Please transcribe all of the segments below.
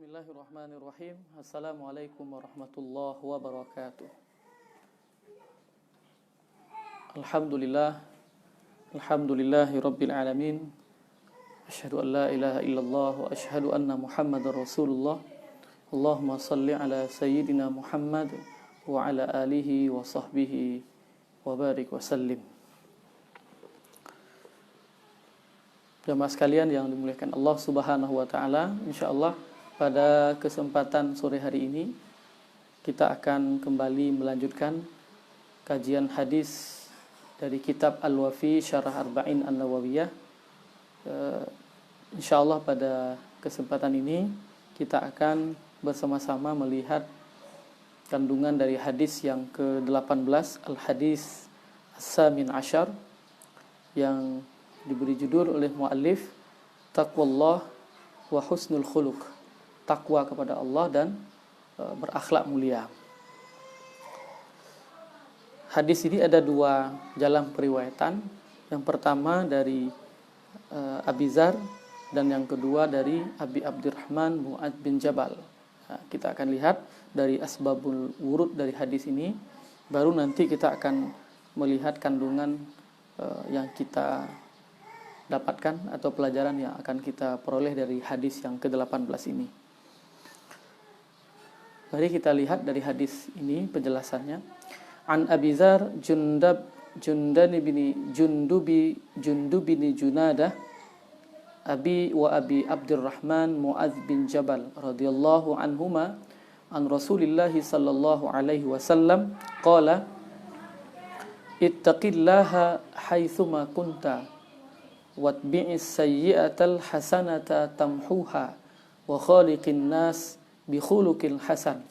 Bismillahirrahmanirrahim. Assalamualaikum warahmatullahi wabarakatuh. Alhamdulillahi rabbil alamin. Asyhadu an la ilaha illallah wa asyhadu anna Muhammadar Rasulullah. Allahumma salli ala sayyidina Muhammad wa ala alihi wa sahbihi wa barik wa sallim. Jamaah sekalian yang dimuliakan Allah Subhanahu wa taala, insyaallah pada kesempatan sore hari ini kita akan kembali melanjutkan kajian hadis dari kitab Al-Wafi Syarah Arba'in An-Nawawiyah. Insyaallah pada kesempatan ini kita akan bersama-sama melihat kandungan dari hadis yang ke-18, Al-Hadis As-Samin Asyar, yang diberi judul oleh muallif Taqwallah wa Husnul Khuluq, takwa kepada Allah dan berakhlak mulia. Hadis ini ada dua jalan periwayatan. Yang pertama dari Abi Dzar dan yang kedua dari Abi Abdurrahman Mu'adz bin Jabal. Nah, kita akan lihat dari asbabul wurud dari hadis ini, baru nanti kita akan melihat kandungan yang kita dapatkan atau pelajaran yang akan kita peroleh dari hadis yang ke-18 ini. Mari kita lihat dari hadis ini penjelasannya. An Abi Dzar Jundub bin Junadah Abi Abdurrahman Mu'adz bin Jabal radhiyallahu anhuma an Rasulillah sallallahu alaihi wasallam qala ittaqillaha haitsuma kunta watbi'is sayyi'atal hasanata tamhuha wa khaliqin nas bi khuluqil hasan,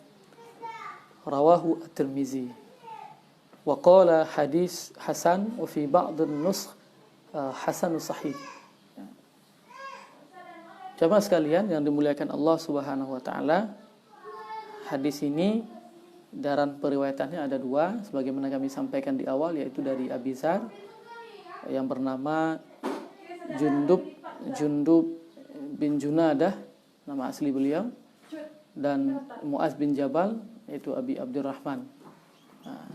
rawahu at-Tirmizi wa qala hadis hasan wa fi ba'd an-nusakh hasan sahih. Jamaah sekalian yang dimuliakan Allah Subhanahu wa taala, hadis ini dalam periwayatannya ada dua sebagaimana kami sampaikan di awal, yaitu dari Abi Dzar yang bernama Jundub bin Junadah, nama asli beliau, dan Mu'adz bin Jabal yaitu Abi Abdurrahman. Nah,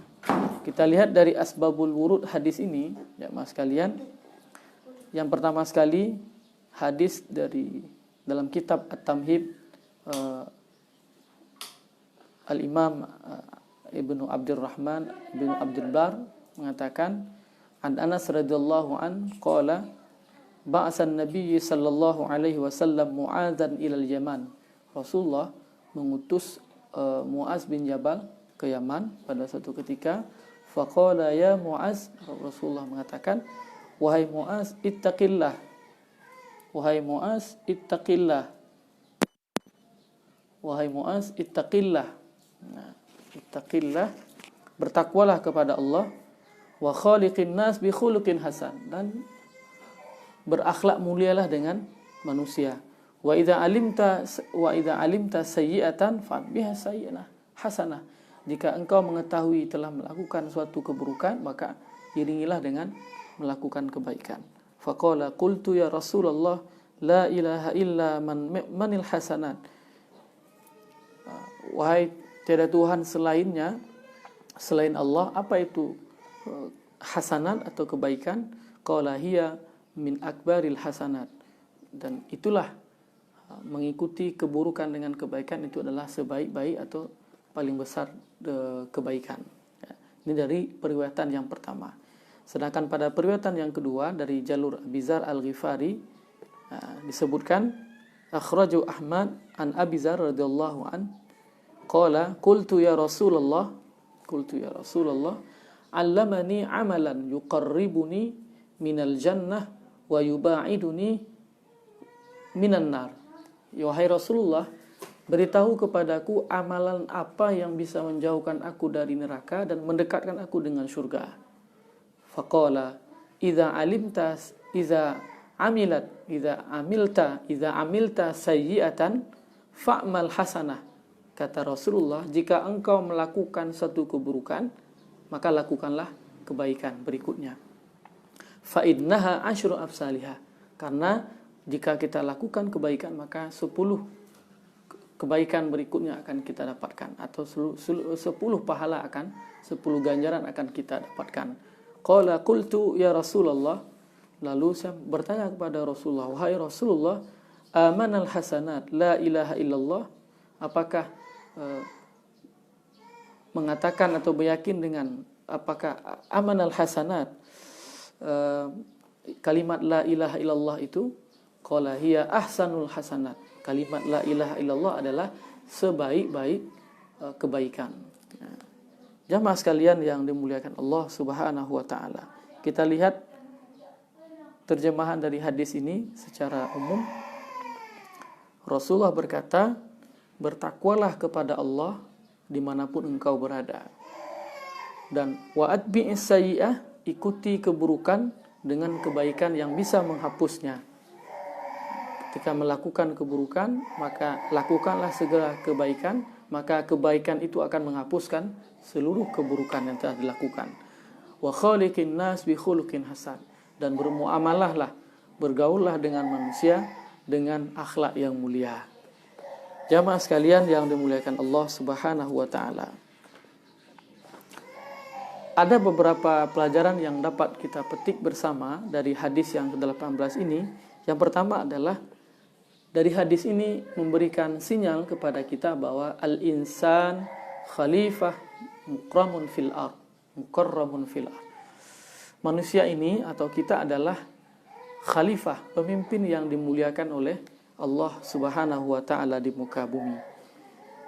kita lihat dari asbabul wurud hadis ini, ya mas sekalian. Yang pertama sekali hadis dari dalam kitab At-Tamhid, Al-Imam Ibnu Abdurrahman bin Abdul Bar mengatakan, an Anas radhiyallahu an qala ba'asan Nabi sallallahu alaihi wasallam Mu'adzan ilal Yaman. Rasulullah mengutus Mu'adz bin Jabal ke Yaman pada suatu ketika. Faqala ya Mu'adz, Rasulullah mengatakan, wahai Mu'adz ittaqillah, wahai Mu'adz ittaqillah, wahai Mu'adz ittaqillah. Nah, ittaqillah, bertakwalah kepada Allah, wa khaliqin nas bi khuluqin hasan, dan berakhlak mulialah dengan manusia. Wa idza alimta sayyi'atan fa'biha sayyi'ah hasanah. Jika engkau mengetahui telah melakukan suatu keburukan, maka iringilah dengan melakukan kebaikan. Faqala qultu ya Rasulullah la ilaha illa manil hasanat. Wahai tiada Tuhan selainnya, selain Allah, apa itu hasanat atau kebaikan? Qala hiya min akbaril hasanat. Dan itulah mengikuti keburukan dengan kebaikan itu adalah sebaik-baik atau paling besar kebaikan. Ini dari periwayatan yang pertama. Sedangkan pada periwayatan yang kedua dari jalur Abi Dzar Al-Ghifari disebutkan akhraju Ahmad an Abi Dzar radhiyallahu an qala qultu ya Rasulullah, allamani amalan yuqarribuni minal jannah wa yuba'iduni minan nar. Wahai Rasulullah, beritahu kepadaku amalan apa yang bisa menjauhkan aku dari neraka dan mendekatkan aku dengan surga. Faqala idza amilta sayyi'atan fa'mal hasanah. Kata Rasulullah, jika engkau melakukan satu keburukan, maka lakukanlah kebaikan berikutnya. Fa innaha asyru amsalihah. Karena jika kita lakukan kebaikan, maka 10 kebaikan berikutnya akan kita dapatkan, atau 10 pahala akan 10 ganjaran akan kita dapatkan. Qala qultu ya Rasulullah, lalu saya bertanya kepada Rasulullah, wahai Rasulullah, amanal hasanat la ilaha illallah, apakah mengatakan atau beryakin dengan apakah amanal hasanat, kalimat la ilaha illallah itu, qala hiya ahsanul hasanat, kalimat la ilaha illallah adalah sebaik-baik kebaikan. Jamaah sekalian yang dimuliakan Allah Subhanahu wa taala, kita lihat terjemahan dari hadis ini secara umum. Rasulullah berkata, bertakwalah kepada Allah dimanapun engkau berada. Dan wa atbi'is sayyi'ah, ikuti keburukan dengan kebaikan yang bisa menghapusnya. Ketika melakukan keburukan, maka lakukanlah segera kebaikan, maka kebaikan itu akan menghapuskan seluruh keburukan yang telah dilakukan. Wa khaliqin nas bi khuluqin hasan, dan bermuamalahlah, bergaullah dengan manusia dengan akhlak yang mulia. Jamaah sekalian yang dimuliakan Allah Subhanahu wa taala, ada beberapa pelajaran yang dapat kita petik bersama dari hadis yang ke-18 ini. Yang pertama adalah, dari hadis ini memberikan sinyal kepada kita bahwa al-insan khalifah mukarramun fil ard. Manusia ini atau kita adalah khalifah, pemimpin yang dimuliakan oleh Allah Subhanahu wa taala di muka bumi.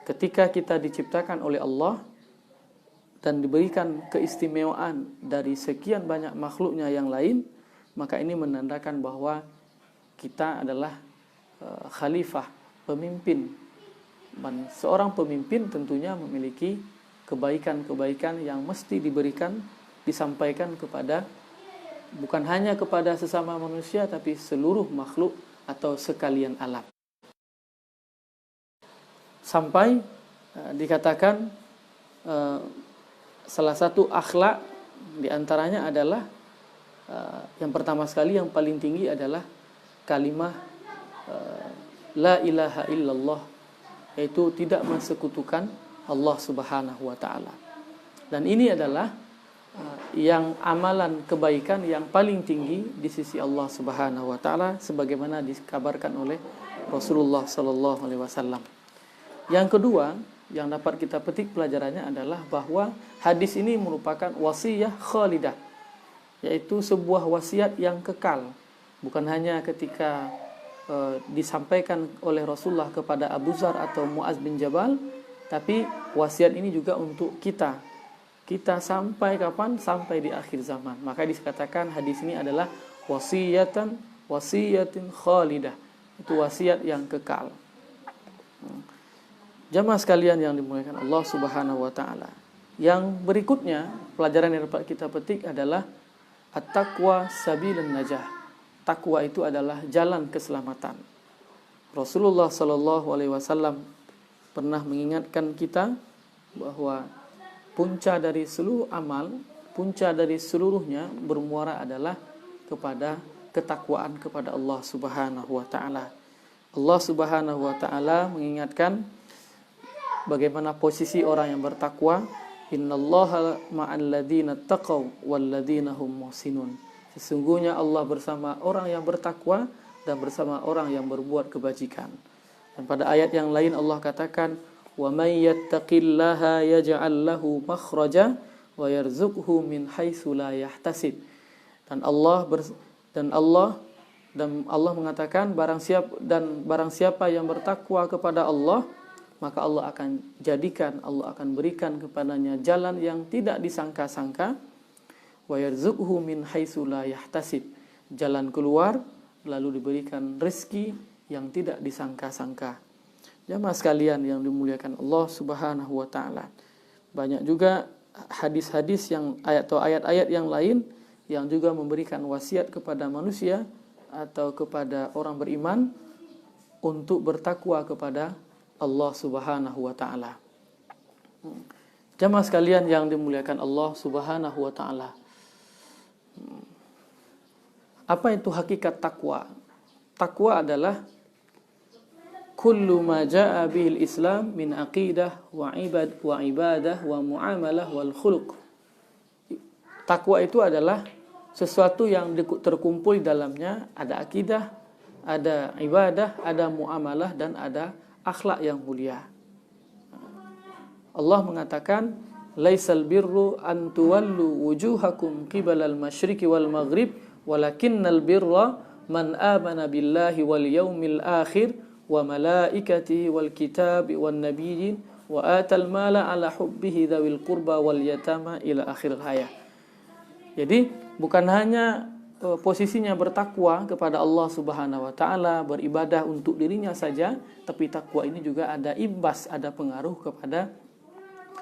Ketika kita diciptakan oleh Allah dan diberikan keistimewaan dari sekian banyak makhluknya yang lain, maka ini menandakan bahwa kita adalah khalifah, pemimpin. Dan seorang pemimpin tentunya memiliki kebaikan-kebaikan yang mesti diberikan, disampaikan kepada, bukan hanya kepada sesama manusia, tapi seluruh makhluk atau sekalian alam. Sampai dikatakan salah satu akhlak diantaranya adalah, yang pertama sekali, yang paling tinggi adalah kalimah la ilaha illallah, yaitu tidak mensekutukan Allah Subhanahu wa taala. Dan ini adalah yang amalan kebaikan yang paling tinggi di sisi Allah Subhanahu wa taala, sebagaimana dikabarkan oleh Rasulullah sallallahu alaihi wasallam. Yang kedua yang dapat kita petik pelajarannya adalah bahwa hadis ini merupakan wasiyah khalidah, yaitu sebuah wasiat yang kekal. Bukan hanya ketika disampaikan oleh Rasulullah kepada Abu Dzar atau Muaz bin Jabal, tapi wasiat ini juga untuk kita. Kita sampai kapan? Sampai di akhir zaman. Maka dikatakan hadis ini adalah wasiyatin khalidah. Itu wasiat yang kekal. Jamaah sekalian yang dimuliakan Allah Subhanahu wa taala. Yang berikutnya, pelajaran yang dapat kita petik adalah at-taqwa sabilun najah. Takwa itu adalah jalan keselamatan. Rasulullah sallallahu alaihi wasallam pernah mengingatkan kita bahwa punca dari seluruh amal, punca dari seluruhnya bermuara adalah kepada ketakwaan kepada Allah Subhanahu wa taala. Allah Subhanahu wa taala mengingatkan bagaimana posisi orang yang bertakwa, innallaha ma'al ladzina taqaw wal ladzina hum muhsinun. Sesungguhnya Allah bersama orang yang bertakwa dan bersama orang yang berbuat kebajikan. Dan pada ayat yang lain Allah katakan, wa may yattaqillaha yaj'al lahu makhraja wa yarzuqhu min haitsu la yahtasib. Dan Allah mengatakan, barang siapa yang bertakwa kepada Allah, maka Allah akan jadikan, Allah akan berikan kepadanya jalan yang tidak disangka-sangka, wa yarzuqhu min haitsu la yahtasib, jalan keluar, lalu diberikan rezeki yang tidak disangka-sangka. Jamaah sekalian yang dimuliakan Allah Subhanahu wa taala, banyak juga hadis-hadis yang ayat-ayat yang lain yang juga memberikan wasiat kepada manusia atau kepada orang beriman untuk bertakwa kepada Allah Subhanahu wa taala. Jamaah sekalian yang dimuliakan Allah Subhanahu wa taala, apa itu hakikat takwa? Takwa adalah kullu ma jaa bihil Islam min aqidah wa ibadah wa muamalah wal khuluq. Takwa itu adalah sesuatu yang terkumpul dalamnya ada akidah, ada ibadah, ada muamalah, dan ada akhlak yang mulia. Allah mengatakan, laisal birru an tuwallu wujuhakum qibalal masyriqi wal maghrib walakinnal birra man amana billahi wal yaumil akhir wa malaikatihi wal kitabi wan nabiyyin wa atal mala ala hubbihi dzawil qurba wal yatama ila akhir ayat. Jadi bukan hanya posisinya bertakwa kepada Allah Subhanahu wa taala, beribadah untuk dirinya saja, tapi takwa ini juga ada imbas, ada pengaruh kepada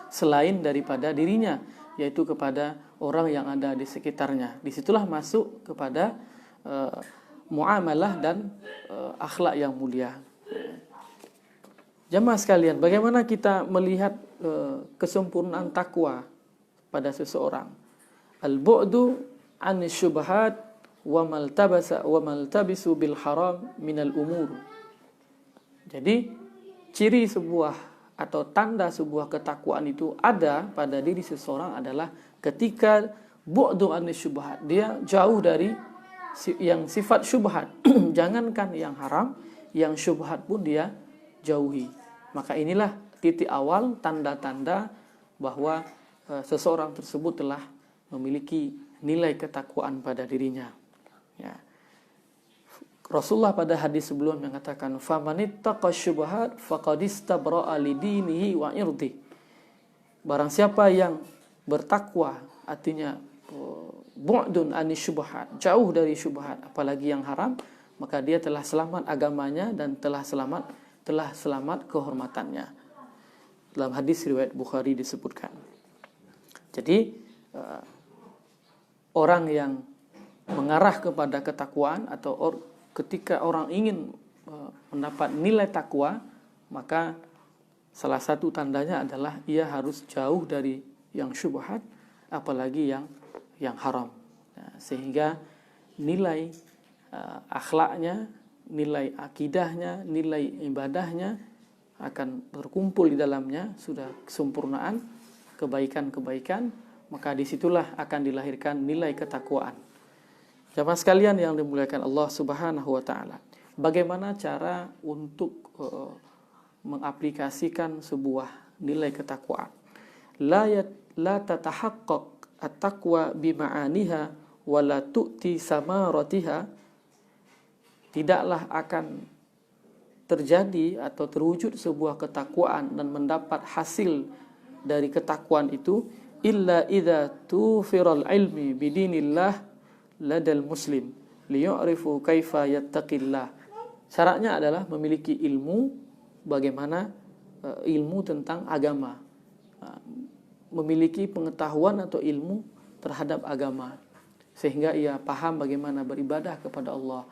selain daripada dirinya, yaitu kepada orang yang ada di sekitarnya. Disitulah masuk kepada muamalah dan akhlak yang mulia. Jamaah sekalian, bagaimana kita melihat kesempurnaan takwa pada seseorang? Al-bu'du an syubhat wa maltabisu bil haram minal umur. Jadi ciri sebuah atau tanda sebuah ketakwaan itu ada pada diri seseorang adalah ketika bu'du an syubhat, dia jauh dari yang sifat syubhat. Jangankan yang haram, yang syubhat pun dia jauhi. Maka inilah titik awal tanda-tanda bahwa seseorang tersebut telah memiliki nilai ketakwaan pada dirinya. Ya. Rasulullah pada hadis sebelum mengatakan, "Famanittaqa syubhat faqad istabra'a lidinihi wa irdi." Barang siapa yang bertakwa, artinya bu'dun anis syubhat, jauh dari syubhat, apalagi yang haram, maka dia telah selamat agamanya dan telah selamat kehormatannya. Dalam hadis riwayat Bukhari disebutkan. Jadi orang yang mengarah kepada ketakwaan atau ketika orang ingin mendapat nilai takwa, maka salah satu tandanya adalah ia harus jauh dari yang syubhat, apalagi yang haram. Nah, sehingga nilai akhlaknya, nilai akidahnya, nilai ibadahnya akan berkumpul di dalamnya, sudah kesempurnaan, kebaikan-kebaikan, maka disitulah akan dilahirkan nilai ketakwaan. Jamaah sekalian yang dimuliakan Allah Subhanahu wa taala, bagaimana cara untuk mengaplikasikan sebuah nilai ketakwaan? La tatahaqqaq at-taqwa bima'aniha wa la tu'ti samaratiha. Tidaklah akan terjadi atau terwujud sebuah ketakwaan dan mendapat hasil dari ketakwaan itu illa idza tufiral ilmi bidinillah ladal muslim liya'rifu kaifa yattaqillah. Syaratnya adalah memiliki ilmu, bagaimana ilmu tentang agama, memiliki pengetahuan atau ilmu terhadap agama, sehingga ia paham bagaimana beribadah kepada Allah,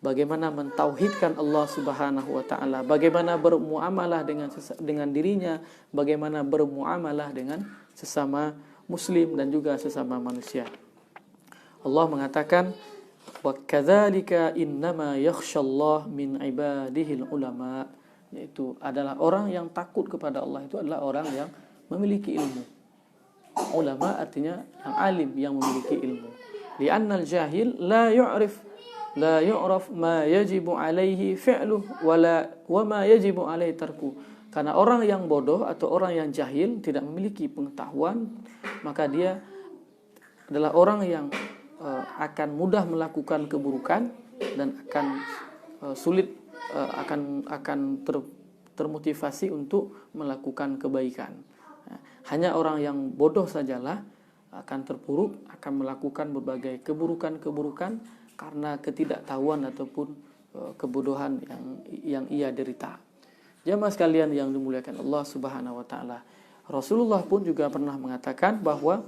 bagaimana mentauhidkan Allah Subhanahu wa taala, bagaimana bermuamalah dengan dirinya, bagaimana bermuamalah dengan sesama muslim dan juga sesama manusia. Allah mengatakan, wa kadzalika innama yakhshallah min ibadihil ulama, yaitu adalah orang yang takut kepada Allah itu adalah orang yang memiliki ilmu. Ulama artinya yang alim, yang memiliki ilmu. Li'annal jahil la yu'raf ma yajibu alaihi fi'luh wa ma yajibu alaihi tarku. Karena orang yang bodoh atau orang yang jahil tidak memiliki pengetahuan, maka dia adalah orang yang akan mudah melakukan keburukan dan akan sulit termotivasi untuk melakukan kebaikan. Hanya orang yang bodoh sajalah akan terpuruk, akan melakukan berbagai keburukan-keburukan karena ketidaktahuan ataupun kebodohan yang ia derita. Jamaah sekalian yang dimuliakan Allah Subhanahu wa taala, Rasulullah pun juga pernah mengatakan bahwa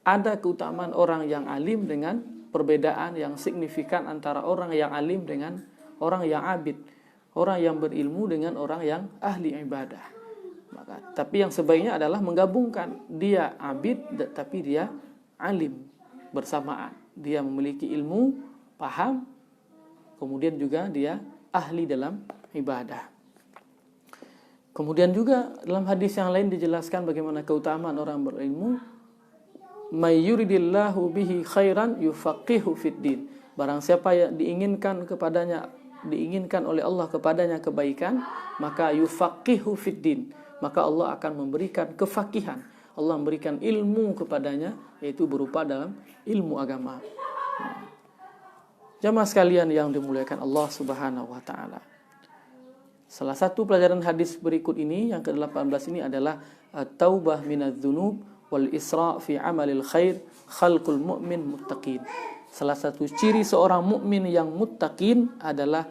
ada keutamaan orang yang alim dengan perbedaan yang signifikan antara orang yang alim dengan orang yang abid, orang yang berilmu dengan orang yang ahli ibadah. Tapi yang sebaiknya adalah menggabungkan, dia abid tapi dia alim bersamaan. Dia memiliki ilmu, paham, kemudian juga dia ahli dalam ibadah. Kemudian juga dalam hadis yang lain dijelaskan bagaimana keutamaan orang berilmu. May yuridillahu bihi khairan yufaqihu fid din. Barang siapa yang diinginkan oleh Allah kepadanya kebaikan, maka yufaqihu fid din, maka Allah akan memberikan kefakihan. Allah memberikan ilmu kepadanya, yaitu berupa dalam ilmu agama. Jamaah sekalian yang dimuliakan Allah Subhanahu wa taala. Salah satu pelajaran hadis berikut ini yang ke-18 ini adalah at-taubah minadz-dzunub wal isra' fi amalil khair khalqul mu'min muttaqin. Salah satu ciri seorang mukmin yang muttaqin adalah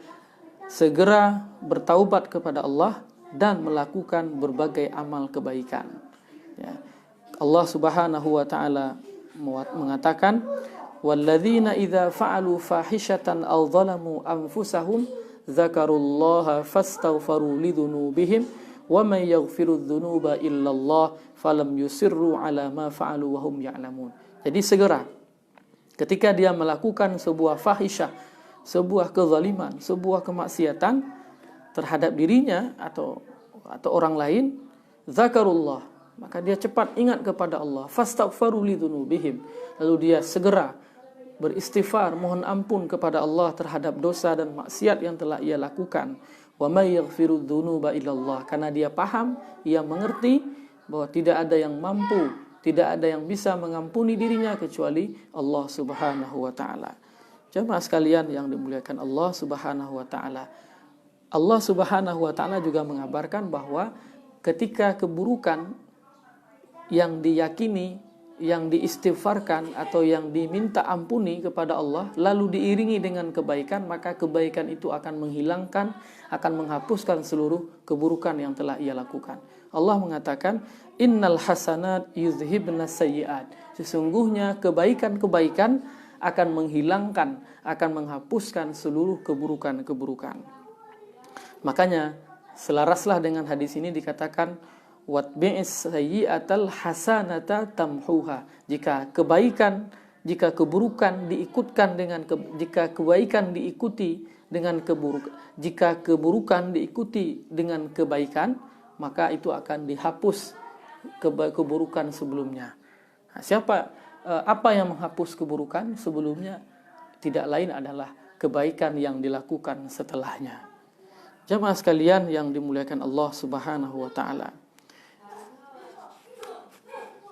segera bertaubat kepada Allah dan melakukan berbagai amal kebaikan. Ya. Allah Subhanahu wa taala mengatakan, walladzina idza fa'alu fahishatan aw zalamu anfusahum dzakarullaha fastaghfaru lidzunubihim wa may yaghfiru dzunuba illallah falam yusirru ala ma fa'alu wa hum ya'lamun. Jadi segera ketika dia melakukan sebuah fahisyah, sebuah kezaliman, sebuah kemaksiatan terhadap dirinya atau orang lain, zakarullah, maka dia cepat ingat kepada Allah, fastaghfaru lidzunubihim, lalu dia segera beristighfar, mohon ampun kepada Allah terhadap dosa dan maksiat yang telah ia lakukan. Wa may yaghfiru dzunuba illallah, karena dia paham, ia mengerti bahwa tidak ada yang mampu, tidak ada yang bisa mengampuni dirinya kecuali Allah Subhanahu wa taala. Jemaah sekalian yang dimuliakan Allah Subhanahu wa taala. Allah Subhanahu wa taala juga mengabarkan bahwa ketika keburukan yang diyakini, yang diistighfarkan atau yang diminta ampuni kepada Allah lalu diiringi dengan kebaikan, maka kebaikan itu akan menghilangkan, akan menghapuskan seluruh keburukan yang telah ia lakukan. Allah mengatakan, innal hasanat yuzhibnas sayyiat. Sesungguhnya kebaikan-kebaikan akan menghilangkan, akan menghapuskan seluruh keburukan-keburukan. Makanya selaraslah dengan hadis ini dikatakan, watbi'is sayyi'atal hasanata tamhuha. Jika keburukan diikutkan dengan jika kebaikan diikuti dengan keburukan, jika keburukan diikuti dengan kebaikan, maka itu akan dihapus keburukan sebelumnya. Nah, apa yang menghapus keburukan sebelumnya? Tidak lain adalah kebaikan yang dilakukan setelahnya. Jamaah sekalian yang dimuliakan Allah Subhanahu wa taala.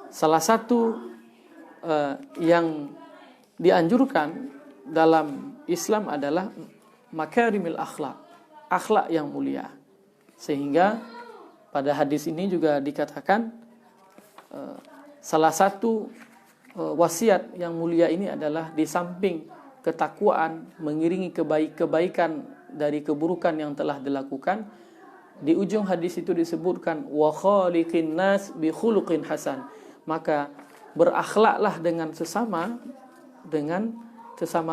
Salah satu yang dianjurkan dalam Islam adalah makarimil akhlak, akhlak yang mulia. Sehingga pada hadis ini juga dikatakan salah satu wasiat yang mulia ini adalah di samping ketakwaan, mengiringi kebaikan dari keburukan yang telah dilakukan. Di ujung hadis itu disebutkan wa khaliqin nas bi khuluqin hasan. Maka berakhlaklah dengan sesama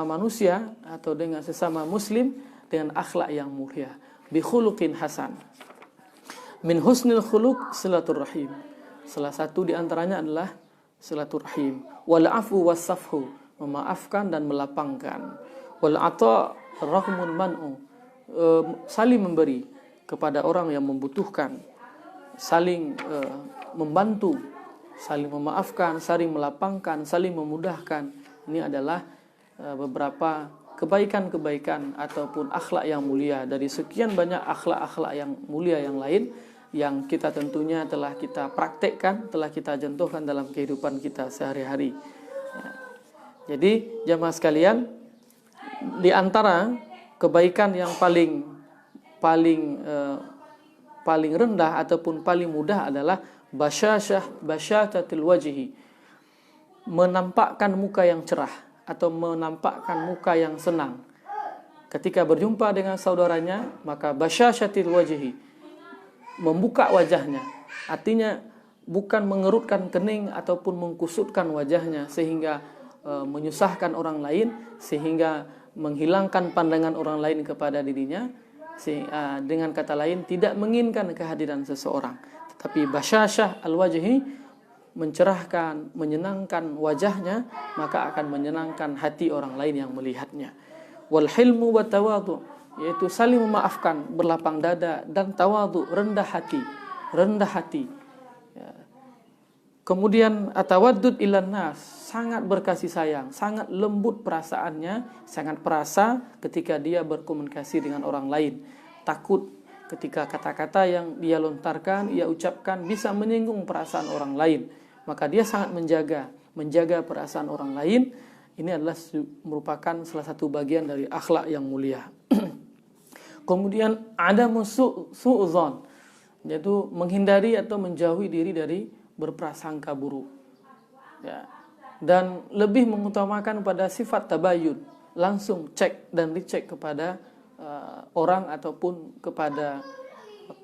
manusia atau dengan sesama muslim dengan akhlak yang mulia, bi khuluqin hasan. Min husnil khuluq silaturrahim. Salah satu di antaranya adalah silaturrahim. Wal afu was-safhu, memaafkan dan melapangkan. Wal ata rahmun man'u, saling memberi kepada orang yang membutuhkan, saling membantu, saling memaafkan, saling melapangkan, saling memudahkan. Ini adalah beberapa kebaikan-kebaikan ataupun akhlak yang mulia dari sekian banyak akhlak-akhlak yang mulia yang lain yang kita tentunya telah kita praktekkan, telah kita contohkan dalam kehidupan kita sehari-hari. Jadi jamaah sekalian, di antara kebaikan yang paling rendah ataupun paling mudah adalah basyashatul wajhi, menampakkan muka yang cerah atau menampakkan muka yang senang. Ketika berjumpa dengan saudaranya, maka basyashatul wajhi, membuka wajahnya. Artinya bukan mengerutkan kening ataupun mengkusutkan wajahnya sehingga menyusahkan orang lain, sehingga menghilangkan pandangan orang lain kepada dirinya. Dengan kata lain, tidak menginginkan kehadiran seseorang. Tetapi basyashah al-wajhi, mencerahkan, menyenangkan wajahnya, maka akan menyenangkan hati orang lain yang melihatnya. Wal hilmu wa tawadhu, yaitu saling memaafkan, berlapang dada, dan tawadhu, rendah hati. Ya. Kemudian atawaddud ilan nas, sangat berkasih sayang, sangat lembut perasaannya, sangat perasa ketika dia berkomunikasi dengan orang lain. Takut ketika kata-kata yang dia lontarkan, ia ucapkan bisa menyinggung perasaan orang lain. Maka dia sangat menjaga perasaan orang lain. Ini adalah merupakan salah satu bagian dari akhlak yang mulia. Kemudian ada su'udzon, yaitu menghindari atau menjauhi diri dari berprasangka buruk. Ya. Dan lebih mengutamakan pada sifat tabayun, langsung cek dan dicek kepada orang ataupun kepada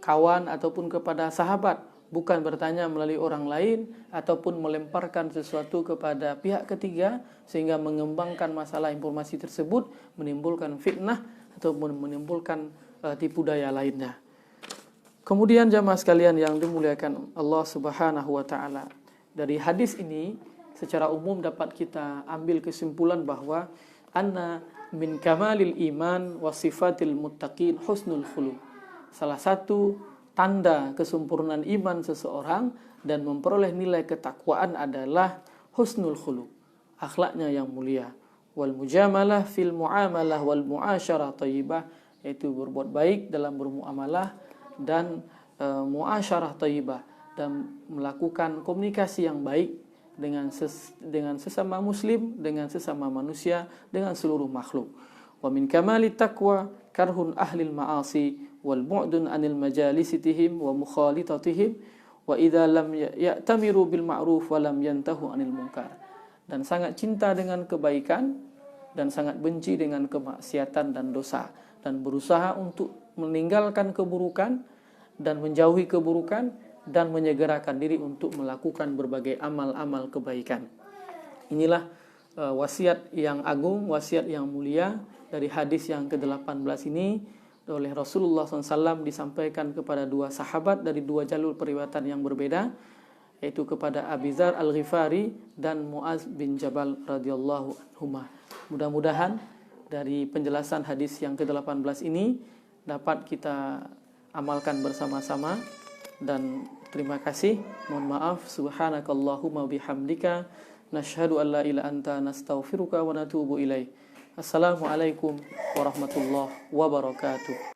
kawan ataupun kepada sahabat, bukan bertanya melalui orang lain ataupun melemparkan sesuatu kepada pihak ketiga sehingga mengembangkan masalah informasi tersebut, menimbulkan fitnah ataupun menimbulkan tipu daya lainnya. Kemudian jamaah sekalian yang dimuliakan Allah Subhanahu wa taala, dari hadis ini secara umum dapat kita ambil kesimpulan bahwa anna min kamalil iman wa sifatil muttaqin husnul khuluq. Salah satu tanda kesempurnaan iman seseorang dan memperoleh nilai ketakwaan adalah husnul khuluq, akhlaknya yang mulia. Wal mujamalah fil muamalah wal muasyarah thayyibah, yaitu berbuat baik dalam bermuamalah dan muasyarah thayyibah, dan melakukan komunikasi yang baik dengan sesama muslim, dengan sesama manusia, dengan seluruh makhluk. Wa min kamali taqwa karhun ahlil ma'asi wal bu'dun anil majalisitihim wa mukhalitatihim wa idza lam ya'tamiru bil ma'ruf wa lam yantahu anil munkar. Dan sangat cinta dengan kebaikan dan sangat benci dengan kemaksiatan dan dosa, dan berusaha untuk meninggalkan keburukan dan menjauhi keburukan dan menyegerakan diri untuk melakukan berbagai amal-amal kebaikan. Inilah wasiat yang agung, wasiat yang mulia dari hadis yang ke-18 ini oleh Rasulullah SAW disampaikan kepada dua sahabat dari dua jalur periwayatan yang berbeda, yaitu kepada Abi Dzar Al-Ghifari dan Muaz bin Jabal radhiyallahu anhuma. Mudah-mudahan dari penjelasan hadis yang ke-18 ini dapat kita amalkan bersama-sama, dan terima kasih. Mohon maaf. Subhanakallahumma bihamdika nashhadu an la ilaha illa anta nastaghfiruka wa natubu ilaik. Assalamualaikum warahmatullahi wabarakatuh.